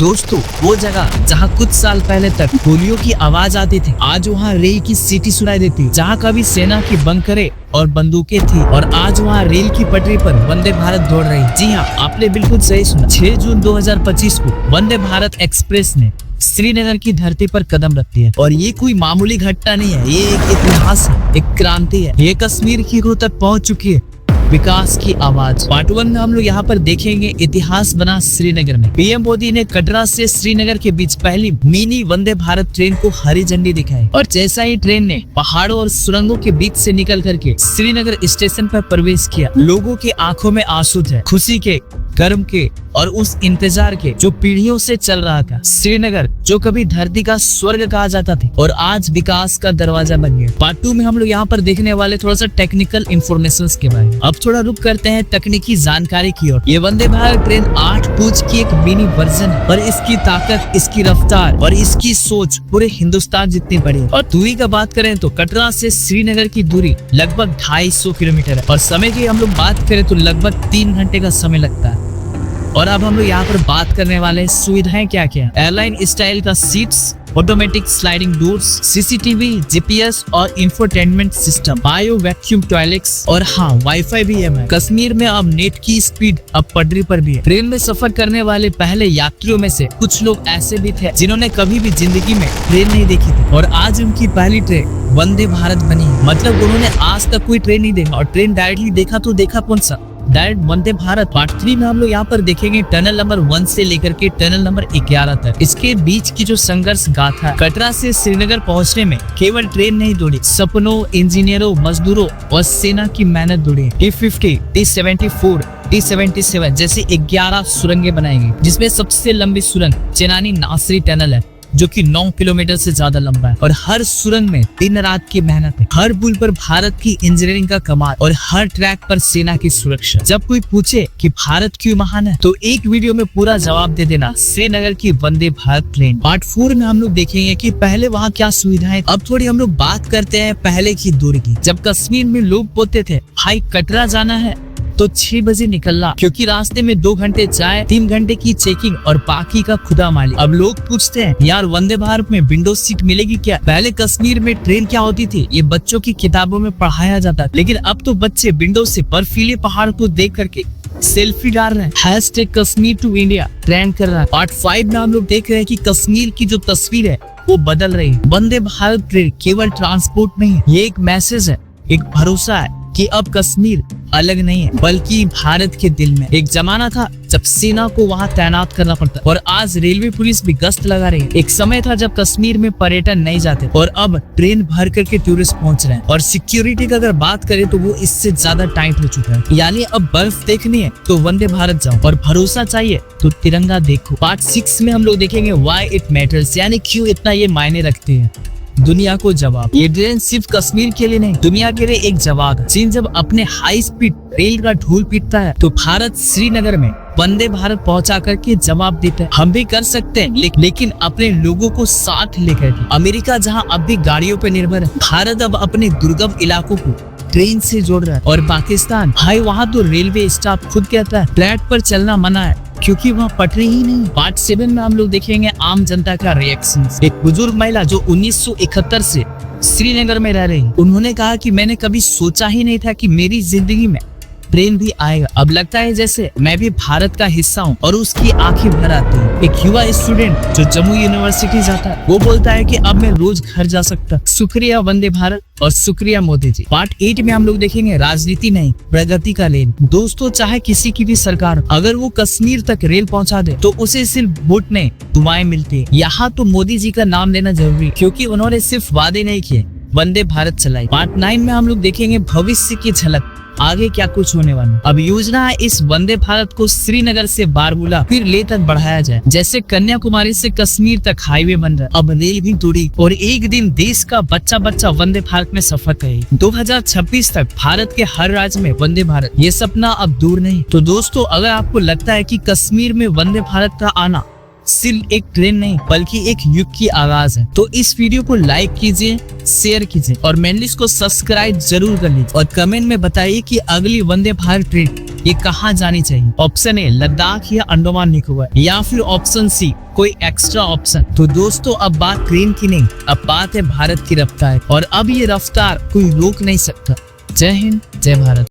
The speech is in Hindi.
दोस्तों वो जगह जहाँ कुछ साल पहले तक पोलियो की आवाज आती थी, आज वहाँ रेल की सीटी सुनाई देती। जहाँ कभी सेना की बंकरें और बंदूकें थी और आज वहाँ रेल की पटरी पर वंदे भारत दौड़ रही। जी हाँ, आपने बिल्कुल सही सुना। 6 जून 2025 को वंदे भारत एक्सप्रेस ने श्रीनगर की धरती पर कदम रखती है और ये कोई मामूली घटना नहीं है, ये एक इतिहास है, एक क्रांति है। ये कश्मीर की रूह तक पहुंच चुकी है। विकास की आवाज पार्ट 1 में हम लोग यहाँ पर देखेंगे इतिहास बना श्रीनगर में। पीएम मोदी ने कटरा से श्रीनगर के बीच पहली मिनी वंदे भारत ट्रेन को हरी झंडी दिखाई और जैसा ही ट्रेन ने पहाड़ों और सुरंगों के बीच से निकल करके श्रीनगर स्टेशन पर प्रवेश किया, लोगों की आंखों में आंसू थे, खुशी के, गर्म के और उस इंतजार के जो पीढ़ियों से चल रहा था। श्रीनगर जो कभी धरती का स्वर्ग कहा जाता था और आज विकास का दरवाजा बन गया। पार्ट 2 में हम लोग यहाँ पर देखने वाले थोड़ा सा टेक्निकल इन्फॉर्मेशन के बारे में। अब थोड़ा रुक करते हैं तकनीकी जानकारी की ओर। ये वंदे भारत ट्रेन 8 कोच की एक मिनी वर्जन है और इसकी ताकत, इसकी रफ्तार और इसकी सोच पूरे हिंदुस्तान जितनी बड़ी है। और दूरी का बात करें तो कटरा से श्रीनगर की दूरी लगभग 250 किलोमीटर है और समय की हम लोग बात करें तो लगभग 3 घंटे का समय लगता है। और अब हम लोग यहाँ पर बात करने वाले हैं सुविधाएं क्या क्या। एयरलाइन स्टाइल का seats, automatic sliding doors, CCTV, GPS और infotainment system, bio vacuum toilets और हाँ वाईफाई भी है। कश्मीर में अब नेट की स्पीड अब पटरी पर भी है। ट्रेन में सफर करने वाले पहले यात्रियों में से कुछ लोग ऐसे भी थे जिन्होंने कभी भी जिंदगी में ट्रेन नहीं देखी थी और आज उनकी पहली ट्रेन वंदे भारत बनी। मतलब उन्होंने आज तक कोई ट्रेन नहीं देखा और ट्रेन डायरेक्टली देखा तो देखा कौन सा, डायरेक्ट वंदे भारत। पार्ट 3 में हम लोग यहाँ पर देखेंगे टनल नंबर 1 से लेकर के टनल नंबर 11 तक इसके बीच की जो संघर्ष गाथा। कटरा से श्रीनगर पहुँचने में केवल ट्रेन नहीं दौड़ी, सपनों, इंजीनियरों, मजदूरों और सेना की मेहनत दौड़ी। T50, T74, T77 जैसी 11 सुरंगें बनाएंगे, जिसमें सबसे लंबी सुरंग चेनानी नासरी टनल है जो कि 9 किलोमीटर से ज्यादा लंबा है और हर सुरंग में दिन रात की मेहनत है। हर पुल पर भारत की इंजीनियरिंग का कमाल और हर ट्रैक पर सेना की सुरक्षा। जब कोई पूछे कि भारत क्यों महान है तो एक वीडियो में पूरा जवाब दे देना, श्रीनगर की वंदे भारत ट्रेन। पार्ट 4 में हम लोग देखेंगे कि पहले वहाँ क्या सुविधाएं। अब थोड़ी हम लोग बात करते हैं पहले की दूरी की। जब कश्मीर में लोग बोलते थे भाई कटरा जाना है तो 6 बजे निकलना, क्योंकि रास्ते में 2 घंटे चाय, 3 घंटे की चेकिंग और बाकी का खुदा मालिक। अब लोग पूछते हैं यार वंदे भारत में विंडो सीट मिलेगी क्या। पहले कश्मीर में ट्रेन क्या होती थी ये बच्चों की किताबों में पढ़ाया जाता, लेकिन अब तो बच्चे विंडो से बर्फीले पहाड़ को देख करके सेल्फी डाल रहे हैं। #कश्मीर टू इंडिया ट्रेंड कर रहा है। पार्ट 5 में हम लोग देख रहे हैं कि कश्मीर की जो तस्वीर है वो बदल रही है। वंदे भारत ट्रेन केवल ट्रांसपोर्ट नहीं, ये एक मैसेज है, एक भरोसा है कि अब कश्मीर अलग नहीं है बल्कि भारत के दिल में। एक जमाना था जब सेना को वहाँ तैनात करना पड़ता और आज रेलवे पुलिस भी गश्त लगा रही है। एक समय था जब कश्मीर में पर्यटन नहीं जाते और अब ट्रेन भर करके टूरिस्ट पहुँच रहे हैं और सिक्योरिटी का अगर बात करें तो वो इससे ज्यादा टाइट हो चुका है। यानी अब बर्फ देखनी है तो वंदे भारत जाओ और भरोसा चाहिए तो तिरंगा देखो। पार्ट 6 में हम लोग देखेंगे व्हाई इट मैटर्स, यानी क्यों इतना ये मायने रखते हैं। दुनिया को जवाब। ये ट्रेन सिर्फ कश्मीर के लिए नहीं, दुनिया के लिए एक जवाब है। चीन जब अपने हाई स्पीड रेल का ढोल पीटता है तो भारत श्रीनगर में वंदे भारत पहुंचा करके जवाब देता है। हम भी कर सकते हैं लेकिन अपने लोगों को साथ लेकर के। अमेरिका जहां अब भी गाड़ियों पर निर्भर है, भारत अब अपने दुर्गम इलाकों को ट्रेन से जोड़ रहा है। और पाकिस्तान भाई वहाँ तो रेलवे स्टाफ खुद कहता है ट्रैक पर चलना मना है क्योंकि वहाँ पटरी ही नहीं। पार्ट 7 में हम लोग देखेंगे आम जनता का रिएक्शन। एक बुजुर्ग महिला जो 1971 से श्रीनगर में रह रही, उन्होंने कहा कि मैंने कभी सोचा ही नहीं था कि मेरी जिंदगी में ट्रेन भी आएगा। अब लगता है जैसे मैं भी भारत का हिस्सा हूँ और उसकी आंखें भर आती है। एक युवा स्टूडेंट जो जम्मू यूनिवर्सिटी जाता है वो बोलता है कि अब मैं रोज घर जा सकता। शुक्रिया वंदे भारत और शुक्रिया मोदी जी। पार्ट 8 में हम लोग देखेंगे राजनीति नहीं प्रगति का लेन। दोस्तों चाहे किसी की भी सरकार अगर वो कश्मीर तक रेल पहुंचा दे तो उसे सिर्फ वोट नहीं दुआएं मिलती है। यहाँ तो मोदी जी का नाम लेना जरूरी क्योंकि उन्होंने सिर्फ वादे नहीं किए, वंदे भारत चलाई। पार्ट 9 में हम लोग देखेंगे भविष्य की झलक, आगे क्या कुछ होने वाला। अब योजना है इस वंदे भारत को श्रीनगर से बारमूला फिर लेह तक बढ़ाया जाए। जैसे कन्याकुमारी से कश्मीर तक हाईवे बन रहा है, अब रेल भी जुड़ी और एक दिन देश का बच्चा बच्चा वंदे भारत में सफर करे। 2026 तक भारत के हर राज्य में वंदे भारत, ये सपना अब दूर नहीं। तो दोस्तों अगर आपको लगता है कि कश्मीर में वंदे भारत का आना सिर्फ एक ट्रेन नहीं बल्कि एक युग की आवाज है। तो इस वीडियो को लाइक कीजिए, शेयर कीजिए और मेनली इसको सब्सक्राइब जरूर कर लीजिए और कमेंट में बताइए कि अगली वंदे भारत ट्रेन ये कहाँ जानी चाहिए। ऑप्शन ए लद्दाख या अंडमान निकोबार, या फिर ऑप्शन सी कोई एक्स्ट्रा ऑप्शन। तो दोस्तों अब बात ट्रेन की नहीं, अब बात है भारत की रफ्तार और अब ये रफ्तार कोई रोक नहीं सकता। जय हिंद, जय भारत।